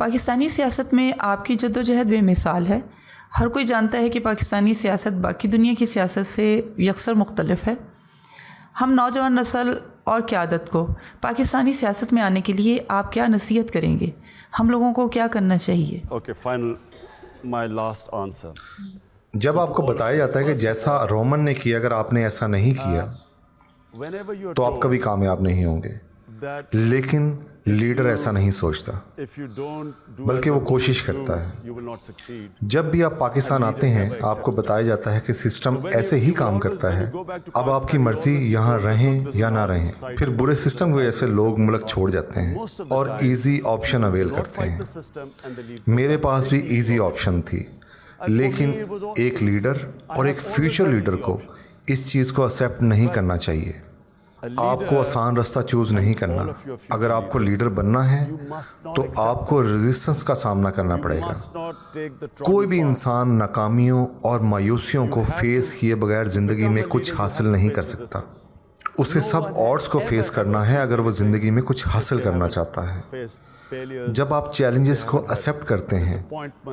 پاکستانی سیاست میں آپ کی جدوجہد بے مثال ہے۔ ہر کوئی جانتا ہے کہ پاکستانی سیاست باقی دنیا کی سیاست سے یکسر مختلف ہے۔ ہم نوجوان نسل اور قیادت کو پاکستانی سیاست میں آنے کے لیے آپ کیا نصیحت کریں گے؟ ہم لوگوں کو کیا کرنا چاہیے؟ my last answer. جب آپ کو بتایا جاتا ہے کہ جیسا رومن نے کیا اگر آپ نے ایسا نہیں کیا Whenever you're تو آپ کبھی کامیاب نہیں ہوں گے، that لیکن لیڈر ایسا نہیں سوچتا، if you don't do بلکہ as وہ a کوشش leader, کرتا ہے۔ you will not succeed. جب بھی آپ پاکستان آتے ہیں آپ کو بتایا جاتا ہے کہ سسٹم ایسے ہی کام کرتا ہے، اب آپ کی مرضی یہاں رہیں یا نہ رہیں۔ پھر برے سسٹم کی وجہ سے لوگ ملک چھوڑ جاتے ہیں اور ایزی آپشن اویل کرتے ہیں۔ The system and the lead. میرے پاس بھی ایزی آپشن تھی، لیکن ایک لیڈر اور ایک فیوچر لیڈر کو اس چیز کو ایکسیپٹ نہیں کرنا چاہیے۔ آپ کو آسان رستہ چوز نہیں کرنا۔ اگر آپ کو لیڈر بننا ہے تو آپ کو ریزسٹنس کا سامنا کرنا پڑے گا۔ Must not take the trouble. کوئی بھی انسان ناکامیوں اور مایوسیوں کو فیس کیے بغیر زندگی میں کچھ حاصل نہیں کر سکتا۔ اسے سب آڈس کو فیس کرنا ہے اگر وہ زندگی میں کچھ حاصل کرنا چاہتا ہے۔ Face failures. جب آپ چیلنجز کو ایکسیپٹ کرتے ہیں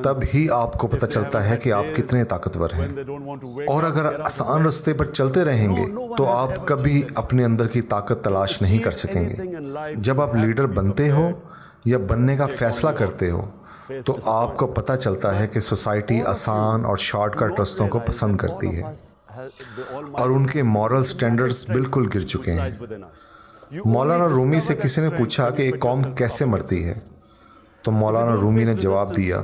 تب ہی آپ کو پتہ چلتا ہے کہ آپ کتنے طاقتور ہیں۔ They don't want to wait. اور اگر آسان رستے پر چلتے رہیں گے تو آپ کبھی اپنے اندر کی طاقت تلاش نہیں کر سکیں گے۔ جب آپ لیڈر بنتے ہو یا بننے کا فیصلہ کرتے ہو تو آپ کو پتہ چلتا ہے کہ سوسائٹی آسان اور شارٹ کٹ رستوں کو پسند کرتی ہے اور ان کے مورل سٹینڈرڈز بالکل گر چکے ہیں۔ مولانا رومی سے کسی نے پوچھا کہ ایک قوم کیسے مرتی ہے تو مولانا رومی نے جواب دیا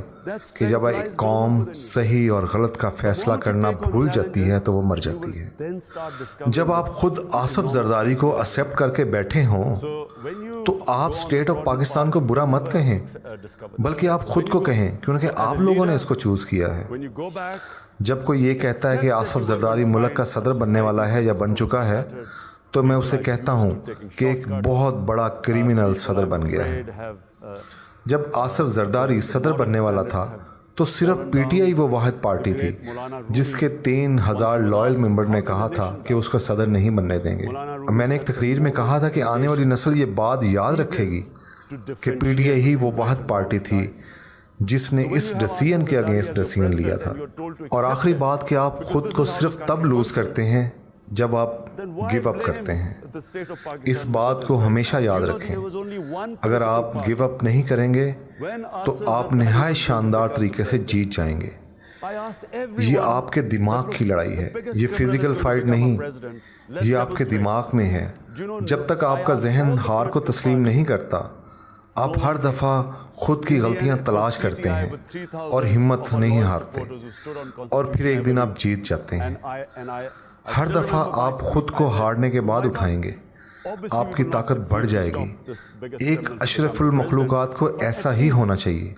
کہ جب ایک قوم صحیح اور غلط کا فیصلہ کرنا بھول جاتی ہے تو وہ مر جاتی ہے۔ Then start discovering. جب آپ خود آصف زرداری کو ایکسیپٹ کر کے بیٹھے ہوں When you تو آپ اسٹیٹ آف پاکستان کو برا مت کہیں، discover. بلکہ آپ خود کو کہیں کیونکہ آپ لوگوں نے اس کو چوز کیا ہے۔ When you go back, جب کوئی یہ کہتا ہے کہ آصف زرداری ملک کا صدر بننے والا ہے یا بن چکا ہے تو میں اسے کہتا ہوں کہ ایک بہت بڑا کریمنل صدر بن گیا ہے۔ have جب آصف زرداری صدر بننے والا تھا تو صرف پی ٹی آئی وہ واحد پارٹی تھی جس کے 3000 لائل ممبر نے کہا تھا کہ اس کو صدر نہیں بننے دیں گے۔ میں نے ایک تقریر میں کہا تھا کہ آنے والی نسل یہ بات یاد رکھے گی کہ پی ٹی آئی ہی وہ واحد پارٹی تھی جس نے اس ڈیسیژن کے اگینسٹ ڈیسیژن لیا تھا۔ اور آخری بات کہ آپ خود کو صرف تب لوز کرتے ہیں جب آپ گیو اپ کرتے ہیں۔ the state of Pakistan. اس بات کو ہمیشہ یاد رکھیں، There was only one. اگر آپ گیو اپ نہیں کریں گے تو آپ نہایت شاندار طریقے سے جیت جائیں گے۔ I asked everyone. یہ آپ کے دماغ کی لڑائی ہے، یہ فزیکل فائٹ نہیں، یہ آپ کے دماغ میں ہے۔ جب تک آپ کا ذہن ہار کو تسلیم نہیں کرتا آپ ہر دفعہ خود کی غلطیاں تلاش کرتے ہیں اور ہمت نہیں ہارتے، اور پھر ایک دن آپ جیت جاتے ہیں۔ ہر دفعہ آپ خود کو ہارنے کے بعد اٹھائیں گے، آپ کی طاقت بڑھ جائے گی۔ ایک اشرف المخلوقات کو ایسا ہی ہونا چاہیے۔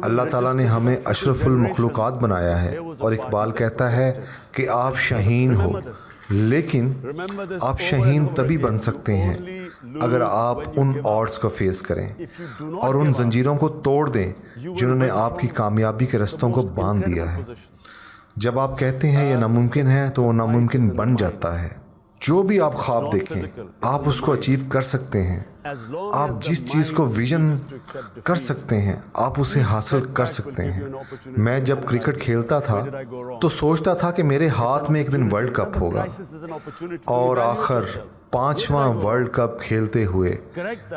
اللہ تعالیٰ نے ہمیں اشرف المخلوقات بنایا ہے، اور اقبال کہتا ہے کہ آپ شاہین ہو، لیکن آپ شاہین تبھی بن سکتے ہیں اگر آپ ان آڈس کو فیس کریں اور ان زنجیروں کو توڑ دیں جنہوں نے آپ کی کامیابی کے رستوں کو باندھ دیا ہے۔ جب آپ کہتے ہیں یہ ناممکن ہے تو وہ ناممکن بن جاتا ہے۔ جو بھی آپ خواب دیکھیں آپ اس کو اچیو کر سکتے ہیں۔ آپ جس چیز کو ویژن کر سکتے ہیں آپ اسے حاصل کر سکتے ہیں۔ میں جب کرکٹ کھیلتا تھا تو سوچتا تھا کہ میرے ہاتھ میں ایک دن ورلڈ کپ ہوگا، اور آخر 5واں ورلڈ کپ کھیلتے ہوئے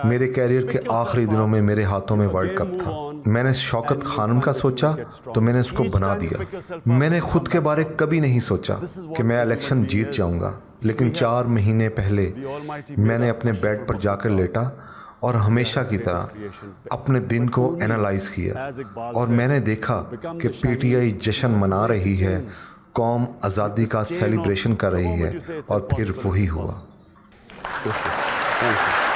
میرے کیریئر کے آخری دنوں میں میرے ہاتھوں میں ورلڈ کپ تھا۔ میں نے شوکت خانم کا سوچا تو میں نے اس کو بنا دیا۔ میں نے خود کے بارے کبھی نہیں سوچا کہ میں الیکشن جیت جاؤں گا، لیکن 4 مہینے پہلے میں نے اپنے بیڈ پر جا کر لیٹا اور ہمیشہ کی طرح اپنے دن کو اینالائز کیا، اور میں نے دیکھا کہ پی ٹی آئی جشن منا رہی ہے، قوم آزادی کا سیلیبریشن کر رہی ہے، اور پھر وہی ہوا۔ Thank you.